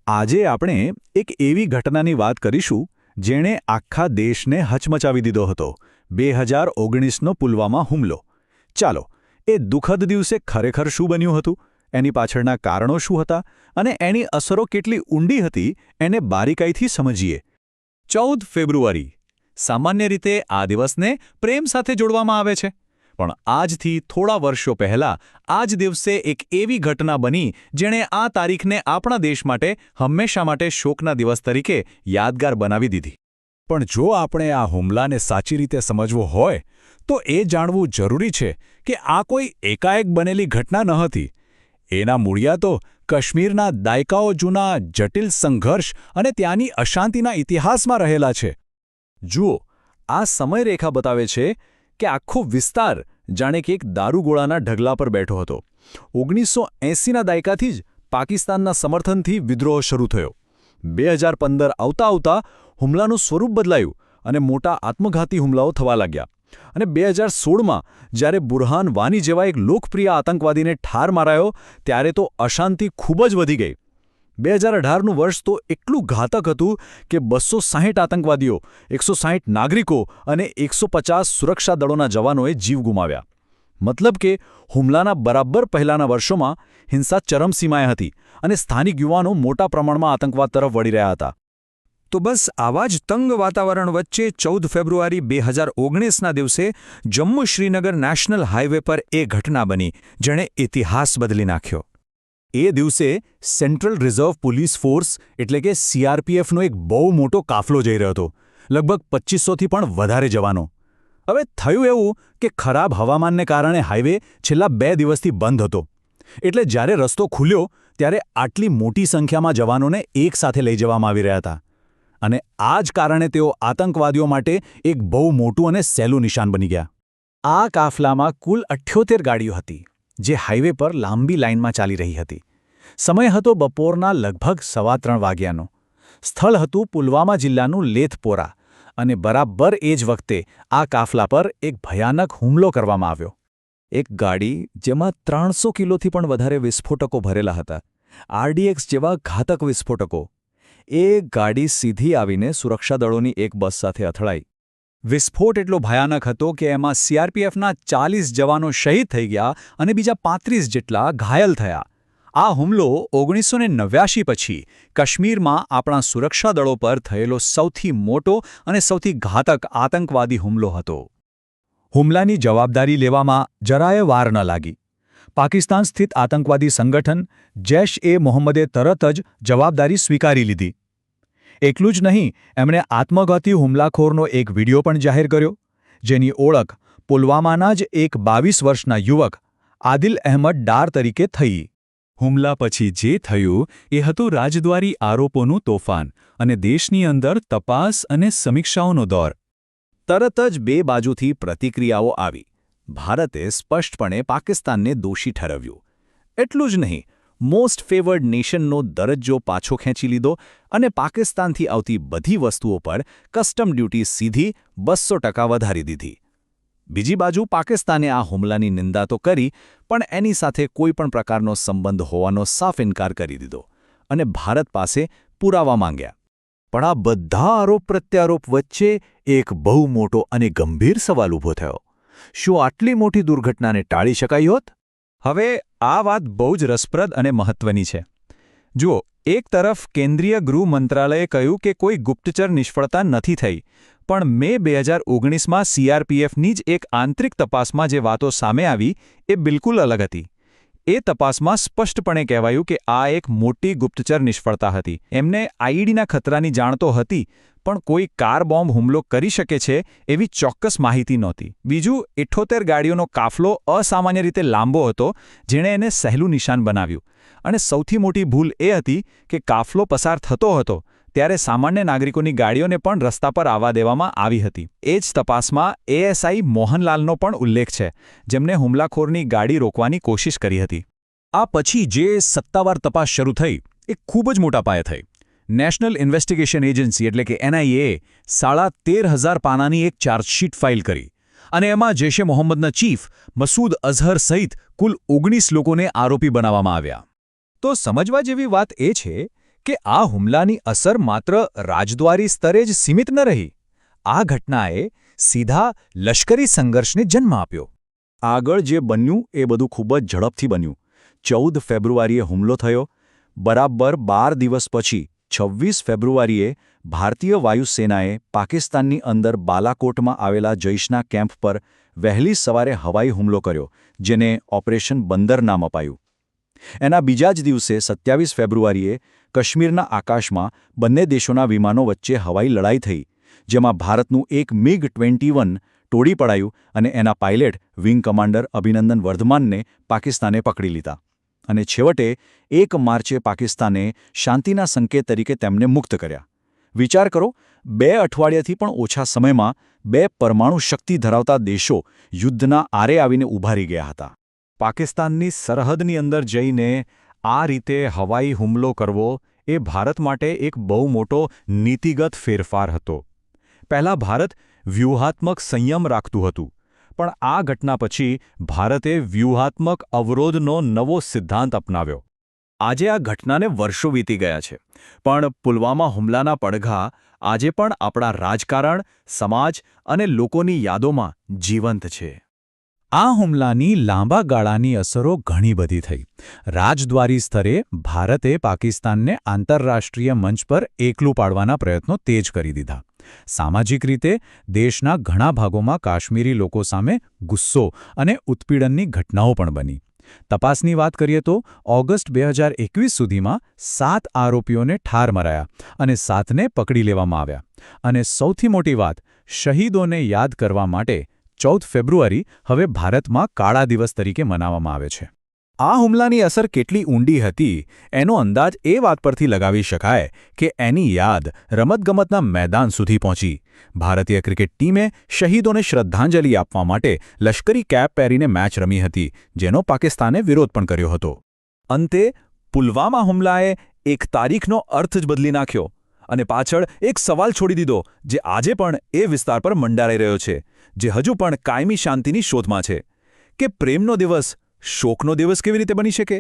આજે આપણે એક એવી ઘટનાની વાત કરીશું જેણે આખા દેશને હચમચાવી દીધો હતો 2019નો પુલવામા હુમલો. ચાલો, એ દુઃખદ દિવસે ખરેખર શું બન્યું હતું, એની પાછળના કારણો શું હતા અને એની અસરો કેટલી ઊંડી હતી એને બારીકાઈથી સમજીએ. 14 ફેબ્રુઆરી સામાન્ય રીતે આ દિવસને પ્રેમ સાથે જોડવામાં આવે છે, પણ આજથી થોડા વર્ષો પહેલાં આ જ દિવસે એક એવી ઘટના બની જેણે આ તારીખને આપણા દેશ માટે હંમેશા માટે શોકના દિવસ તરીકે યાદગાર બનાવી દીધી. પણ જો આપણે આ હુમલાને સાચી રીતે સમજવો હોય તો એ જાણવું જરૂરી છે કે આ કોઈ એકાએક બનેલી ઘટના ન હતી. એના મૂળિયા તો કાશ્મીરના દાયકાઓ જૂના જટિલ સંઘર્ષ અને ત્યાંની અશાંતિના ઇતિહાસમાં રહેલા છે. જુઓ, આ સમયરેખા બતાવે છે કે આખો વિસ્તાર જાણે કે એક દારૂગોળાના ઢગલા પર બેઠો હતો. 1980ના દાયકાથી જ પાકિસ્તાનના સમર્થનથી વિદ્રોહ શરૂ થયો. 2015 આવતા હુમલાનું સ્વરૂપ બદલાયું અને મોટા આત્મઘાતી હુમલાઓ થવા લાગ્યા. અને 2016માં જ્યારે બુરહાન વાની જેવા એક લોકપ્રિય આતંકવાદીને ઠાર મારાયો ત્યારે તો અશાંતિ ખૂબ જ વધી ગઈ. 2018નું વર્ષ તો એટલું ઘાતક હતું કે 260 આતંકવાદીઓ, 160 નાગરિકો અને 150 સુરક્ષા દળોના જવાનોએ જીવ ગુમાવ્યા. મતલબ કે હુમલાના બરાબર પહેલાના વર્ષોમાં હિંસા ચરમસીમાએ હતી અને સ્થાનિક યુવાનો મોટા પ્રમાણમાં આતંકવાદ તરફ વળી રહ્યા હતા. તો બસ આવા જ તંગ વાતાવરણ વચ્ચે 14 ફેબ્રુઆરી 2019ના દિવસે જમ્મુ-શ્રીનગર નેશનલ હાઇવે પર એ ઘટના બની જેણે ઇતિહાસ બદલી નાખ્યો. એ દિવસે સેન્ટ્રલ રિઝર્વ પોલીસ ફોર્સ એટલે કે CRPFનો એક બહુ મોટો કાફલો જઈ રહ્યો હતો, લગભગ 2500થી પણ વધારે જવાનો. હવે થયું એવું કે ખરાબ હવામાનને કારણે હાઇવે છેલ્લા 2 દિવસથી બંધ હતો. એટલે જ્યારે રસ્તો ખુલ્યો ત્યારે આટલી મોટી સંખ્યામાં જવાનોને એકસાથે લઈ જવામાં આવી રહ્યા હતા. અને આ જ કારણે તેઓ આતંકવાદીઓ માટે એક બહુ મોટું અને સહેલું નિશાન બની ગયા. આ કાફલામાં કુલ 78 ગાડીઓ હતી જે હાઇવે પર લાંબી લાઇનમાં ચાલી રહી હતી. સમય હતો બપોરના લગભગ 3:15 વાગ્યાનો. સ્થળ હતું પુલવામા જિલ્લાનું લેથપોરા અને બરાબર એ જ વખતે આ કાફલા પર એક ભયાનક હુમલો કરવામાં આવ્યો. એક ગાડી જેમાં 300 કિલોથી પણ વધારે વિસ્ફોટકો ભરેલા હતા, RDX જેવા ઘાતક વિસ્ફોટકો. એ ગાડી સીધી આવીને સુરક્ષા દળોની એક બસ સાથે અથડાઈ. વિસ્ફોટ એટલો ભયાનક હતો કે એમાં CRPFના 40 જવાનો શહીદ થઈ ગયા અને બીજા 35 જેટલા ઘાયલ થયા. આ હુમલો 1989 પછી કાશ્મીરમાં આપણા સુરક્ષા દળો પર થયેલો સૌથી મોટો અને સૌથી ઘાતક આતંકવાદી હુમલો હતો. હુમલાની જવાબદારી લેવામાં જરાય વાર ન લાગી. પાકિસ્તાન સ્થિત આતંકવાદી સંગઠન જૈશ-એ-મોહમ્મદે તરત જ જવાબદારી સ્વીકારી લીધી. એટલું જ નહીં, એમણે આત્મઘાતી હુમલાખોરનો એક વિડિયો પણ જાહેર કર્યો, જેની ઓળખ પુલવામાના જ એક 22 વર્ષના યુવક આદિલ અહેમદ ડાર તરીકે થઈ. હુમલા પછી જે થયું એ હતું રાજદ્વારી આરોપોનું તોફાન અને દેશની અંદર તપાસ અને સમીક્ષાઓનો દોર. તરત જ બે બાજુથી પ્રતિક્રિયાઓ આવી. ભારતે સ્પષ્ટપણે પાકિસ્તાનને દોષી ઠેરવ્યું. એટલું જ નહીં, મોસ્ટ ફેવર્ડ નેશનનો દરજ્જો પાછો ખેંચી લીધો અને પાકિસ્તાનથી આવતી બધી વસ્તુઓ પર કસ્ટમ ડ્યુટી સીધી 200% વધારી દીધી. બીજી બાજુ પાકિસ્તાને આ હુમલાની નિંદા તો કરી, પણ એની સાથે કોઈ પણ પ્રકારનો સંબંધ હોવાનો સાફ ઇનકાર કરી દીધો અને ભારત પાસે પુરાવા માંગ્યા. પણ આ બધા આરોપ પ્રત્યારોપ વચ્ચે એક બહુ મોટો અને ગંભીર સવાલ ઊભો થયો. શું આટલી મોટી દુર્ઘટનાને ટાળી શકાઈ હોત? હવે આ વાત બહુ જ રસપ્રદ અને મહત્વની છે. જુઓ, એક તરફ કેન્દ્રીય ગૃહ મંત્રાલયે કહ્યું કે કોઈ ગુપ્તચર નિષ્ફળતા નથી થઈ, પણ મે 2019માં CRPFની જ એક આંતરિક તપાસમાં જે વાતો સામે આવી એ બિલકુલ અલગ હતી. એ તપાસમાં સ્પષ્ટપણે કહેવાયું કે આ એક મોટી ગુપ્તચર નિષ્ફળતા હતી. એમને IEDના ખતરાની જાણ તો હતી, પણ કોઈ કાર બોમ્બ હુમલો કરી શકે છે એવી ચોક્કસ માહિતી નહોતી. બીજું, 78 ગાડીઓનો કાફલો અસામાન્ય રીતે લાંબો હતો, જેણે એને સહેલું નિશાન બનાવ્યું. અને સૌથી મોટી ભૂલ એ હતી કે કાફલો પસાર થતો હતો ત્યારે સામાન્ય નાગરિકોની ગાડીઓને પણ રસ્તા પર આવવા દેવામાં આવી હતી. એ જ તપાસમાં ASI મોહનલાલનો પણ ઉલ્લેખ છે, જેમણે હુમલાખોરની ગાડી રોકવાની કોશિશ કરી હતી. આ પછી જે સત્તાવાર તપાસ શરૂ થઈ એ ખૂબ જ મોટા પાયે થઈ. નેશનલ ઇન્વેસ્ટિગેશન એજન્સી એટલે કે NIA 13,500 પાનાની એક ચાર્જશીટ ફાઇલ કરી અને એમાં જૈશ-એ-મોહમ્મદના ચીફ મસૂદ અઝહર સહિત કુલ 19 લોકોને આરોપી બનાવવામાં આવ્યા. તો સમજવા જેવી વાત એ છે કે આ હુમલાની અસર માત્ર રાજદ્વારી સ્તરે જ સીમિત ન રહી. આ ઘટનાએ સીધા લશ્કરી સંઘર્ષને જન્મ આપ્યો. આગળ જે બન્યું એ બધું ખૂબ જ ઝડપથી બન્યું. 14 ફેબ્રુઆરીએ હુમલો થયો. બરાબર 12 દિવસ પછી 26 ફેબ્રુઆરીએ ભારતીય વાયુસેનાએ પાકિસ્તાનની અંદર બાલાકોટમાં આવેલા જૈશના કેમ્પ પર વહેલી સવારે હવાઈ હુમલો કર્યો, જેને ઓપરેશન બંદર નામ અપાયું. એના બીજા જ દિવસે 27 ફેબ્રુઆરીએ કાશ્મીરના આકાશમાં બંને દેશોના વિમાનો વચ્ચે હવાઈ લડાઈ થઈ, જેમાં ભારતનું એક MiG-21 તોડી પડાયું અને એના પાયલટ વિંગ કમાન્ડર અભિનંદન વર્ધમાનને પાકિસ્તાને પકડી લીધા. અને છેવટે 1 માર્ચે પાકિસ્તાને શાંતિના સંકેત તરીકે તેમને મુક્ત કર્યા. વિચાર કરો, 2 અઠવાડિયાથી પણ ઓછા સમયમાં 2 પરમાણુ શક્તિ ધરાવતા દેશો યુદ્ધના આરે આવીને ઊભા રહી ગયા હતા. પાકિસ્તાનની સરહદની અંદર જઈને આ રીતે હવાઈ હુમલો કરવો એ ભારત માટે એક બહુ મોટો નીતિગત ફેરફાર હતો. પહેલાં ભારત વ્યૂહાત્મક સંયમ રાખતું હતું, પણ આ ઘટના પછી ભારતે વ્યૂહાત્મક અવરોધનો નવો સિદ્ધાંત અપનાવ્યો. આજે આ ઘટનાને વર્ષો વીતી ગયા છે, પણ પુલવામા હુમલાના પડઘા આજે પણ આપણા રાજકારણ, સમાજ અને લોકોની યાદોમાં જીવંત છે. આ હુમલાની લાંબા ગાળાની અસરો ઘણી બધી થઈ. રાજદ્વારી સ્તરે ભારતે પાકિસ્તાનને આંતરરાષ્ટ્રીય મંચ પર એકલું પાડવાના પ્રયત્નો તેજ કરી દીધા. સામાજિક રીતે દેશના ઘણા ભાગોમાં કાશ્મીરી લોકો સામે ગુસ્સો અને ઉત્પીડનની ઘટનાઓ પણ બની. તપાસની વાત કરીએ તો ઓગસ્ટ 2021 સુધીમાં 7 આરોપીઓને ઠાર મરાયા અને 7ને પકડી લેવામાં આવ્યા. અને સૌથી મોટી વાત, શહીદોને યાદ કરવા માટે 14 ફેબ્રુઆરી હવે ભારતમાં કાળા દિવસ તરીકે મનાવવામાં આવે છે. આ હુમલાની અસર કેટલી ઊંડી હતી એનો અંદાજ એ વાત પરથી લગાવી શકાય કે એની યાદ રમતગમતના મેદાન સુધી પહોંચી. ભારતીય ક્રિકેટ ટીમે શહીદોને શ્રદ્ધાંજલિ આપવા માટે લશ્કરી કેપ પહેરીને મેચ રમી હતી, જેનો પાકિસ્તાને વિરોધ પણ કર્યો હતો. અંતે પુલવામા હુમલાએ એક તારીખનો અર્થ જ બદલી નાખ્યો અને પાછળ એક સવાલ છોડી દીધો જે આજે પણ એ વિસ્તાર પર મંડારાઈ રહ્યો છે, જે હજુ પણ કાયમી શાંતિની શોધમાં છે કે પ્રેમનો દિવસ શોકનો દિવસ કેવી રીતે બની શકે.